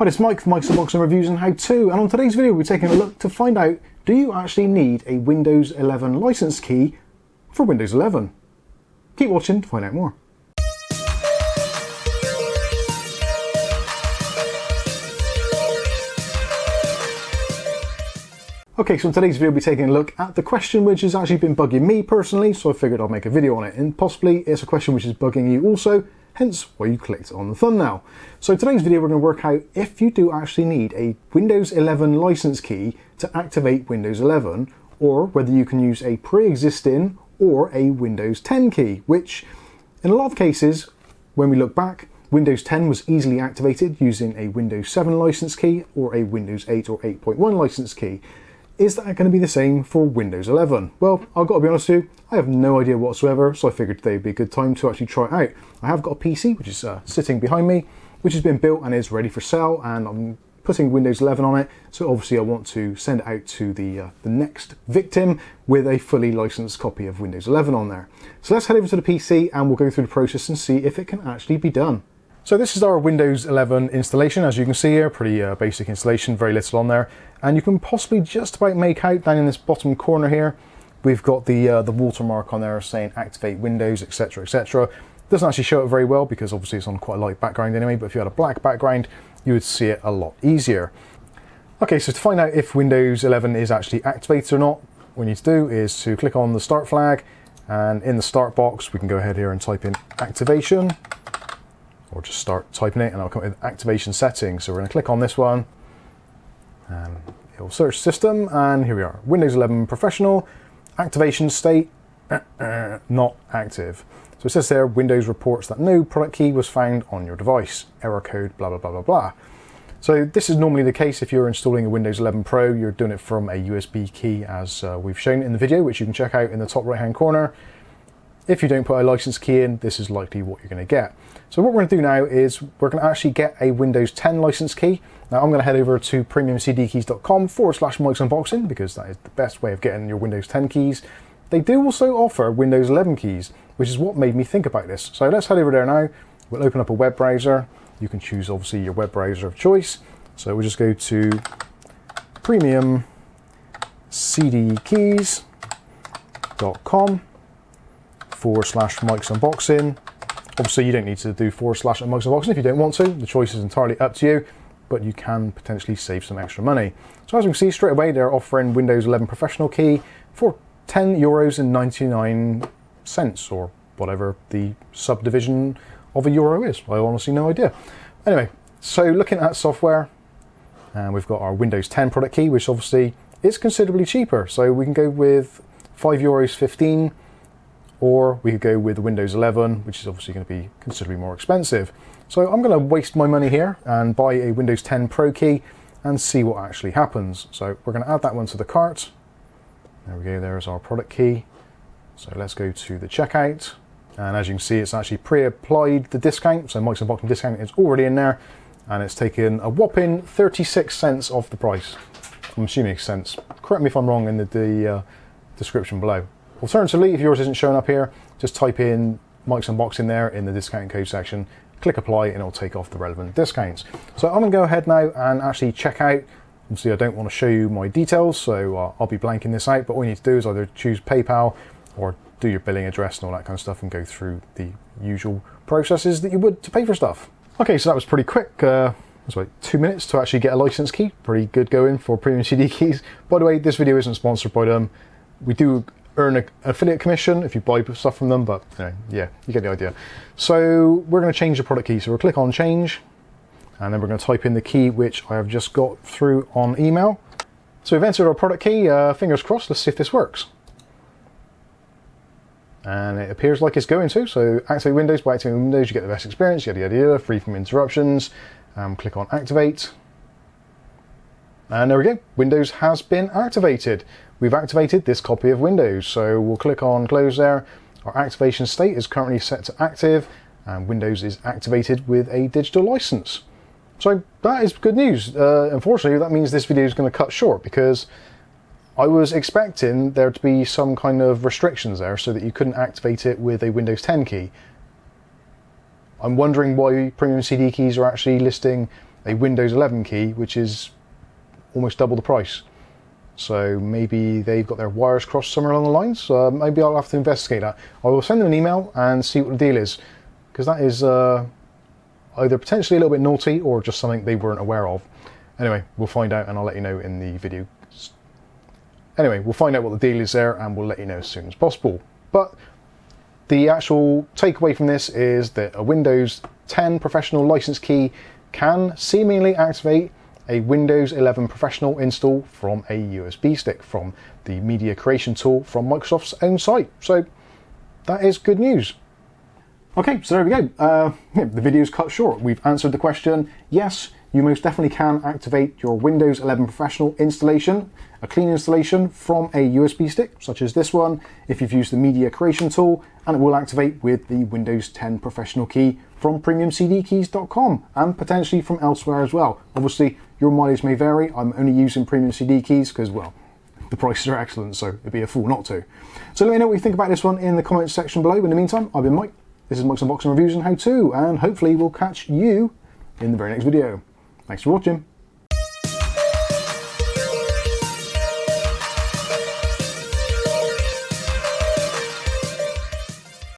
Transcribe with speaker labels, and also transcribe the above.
Speaker 1: Hi, it's Mike from Mike's Unboxing Reviews and How To, and on today's video we're taking a look to find out, do you actually need a Windows 11 license key for Windows 11? Keep watching to find out more. Okay, so in today's video we'll be taking a look at the question which has actually been bugging me personally, so I figured I'd make a video on it, and possibly it's a question which is bugging you also, hence why you clicked on the thumbnail. So today's video we're going to work out if you do actually need a Windows 11 license key to activate Windows 11, or whether you can use a pre-existing or a Windows 10 key, which in a lot of cases, when we look back, Windows 10 was easily activated using a Windows 7 license key or a Windows 8 or 8.1 license key. Is that going to be the same for Windows 11? Well, I've got to be honest with you, I have no idea whatsoever, so I figured today would be a good time to actually try it out. I have got a PC, which is sitting behind me, which has been built and is ready for sale, and I'm putting Windows 11 on it, so obviously I want to send it out to the next victim with a fully licensed copy of Windows 11 on there. So let's head over to the PC and we'll go through the process and see if it can actually be done. So this is our Windows 11 installation. As you can see here, pretty basic installation, very little on there. And you can possibly just about make out down in this bottom corner here, we've got the watermark on there saying activate Windows, etc, etc. Doesn't actually show it very well because obviously it's on quite a light background anyway, but if you had a black background, you would see it a lot easier. Okay, so to find out if Windows 11 is actually activated or not, what we need to do is to click on the start flag, and in the start box, we can go ahead here and type in activation, or just start typing it and I'll come up with activation settings. So we're going to click on this one and it will search system, and here we are, Windows 11 Professional, activation state, not active. So it says there, Windows reports that no product key was found on your device, error code, blah, blah, blah, blah, blah. So this is normally the case if you're installing a Windows 11 Pro, you're doing it from a USB key as we've shown in the video, which you can check out in the top right hand corner. If you don't put a license key in, this is likely what you're going to get. So what we're going to do now is we're going to actually get a Windows 10 license key. Now I'm going to head over to premiumcdkeys.com/Mike's Unboxing because that is the best way of getting your Windows 10 keys. They do also offer Windows 11 keys, which is what made me think about this. So let's head over there now. We'll open up a web browser. You can choose obviously your web browser of choice. So we'll just go to premiumcdkeys.com/Mike's Unboxing. Obviously you don't need to do /Mike's Unboxing if you don't want to. The choice is entirely up to you, but you can potentially save some extra money. So as we can see straight away, they're offering Windows 11 Professional key for €10.99, or whatever the subdivision of a euro is. I honestly no idea. Anyway, so looking at software, and we've got our Windows 10 product key, which obviously is considerably cheaper. So we can go with €5.15, or we could go with Windows 11, which is obviously going to be considerably more expensive. So I'm going to waste my money here and buy a Windows 10 Pro key and see what actually happens. So we're going to add that one to the cart. There we go, there's our product key. So let's go to the checkout. And as you can see, it's actually pre-applied the discount. So Mike's Unboxing discount is already in there. And it's taken a whopping 36 cents off the price. I'm assuming cents. Correct me if I'm wrong in the description below. Alternatively, if yours isn't showing up here, just type in Mike's Unboxing there in the discount code section, click apply, and it'll take off the relevant discounts. So I'm going to go ahead now and actually check out. Obviously, I don't want to show you my details, so I'll be blanking this out, but all you need to do is either choose PayPal or do your billing address and all that kind of stuff and go through the usual processes that you would to pay for stuff. Okay, so that was pretty quick. It was like 2 minutes to actually get a license key. Pretty good going for Premium CD Keys. By the way, this video isn't sponsored by them. We do earn an affiliate commission if you buy stuff from them, but yeah, you get the idea. So we're going to change the product key. So we'll click on change, and then we're going to type in the key which I have just got through on email. So we've entered our product key. Fingers crossed, let's see if this works. And it appears like it's going to. So activate Windows. By activating Windows, you get the best experience, yada yada yada, free from interruptions. Click on activate. And there we go, Windows has been activated. We've activated this copy of Windows. So we'll click on close there. Our activation state is currently set to active, and Windows is activated with a digital license. So that is good news. Unfortunately, that means this video is going to cut short because I was expecting there to be some kind of restrictions there so that you couldn't activate it with a Windows 10 key. I'm wondering why Premium CD Keys are actually listing a Windows 11 key, which is almost double the price. So maybe they've got their wires crossed somewhere along the lines. Maybe I'll have to investigate that. I will send them an email and see what the deal is, because that is either potentially a little bit naughty or just something they weren't aware of. Anyway, we'll find out and I'll let you know in the video. Anyway, we'll find out what the deal is there and we'll let you know as soon as possible. But the actual takeaway from this is that a Windows 10 professional license key can seemingly activate a Windows 11 professional install from a USB stick from the media creation tool from Microsoft's own site. So that is good news. Okay, so there we go. The video's cut short. We've answered the question. Yes, you most definitely can activate your Windows 11 Professional installation, a clean installation from a USB stick, such as this one, if you've used the Media Creation tool, and it will activate with the Windows 10 Professional key from PremiumCDKeys.com, and potentially from elsewhere as well. Obviously, your mileage may vary. I'm only using Premium CD Keys because, well, the prices are excellent, so it'd be a fool not to. So let me know what you think about this one in the comments section below. In the meantime, I've been Mike. This is Mike's Unboxing Reviews and How To, and hopefully we'll catch you in the very next video. Thanks for watching.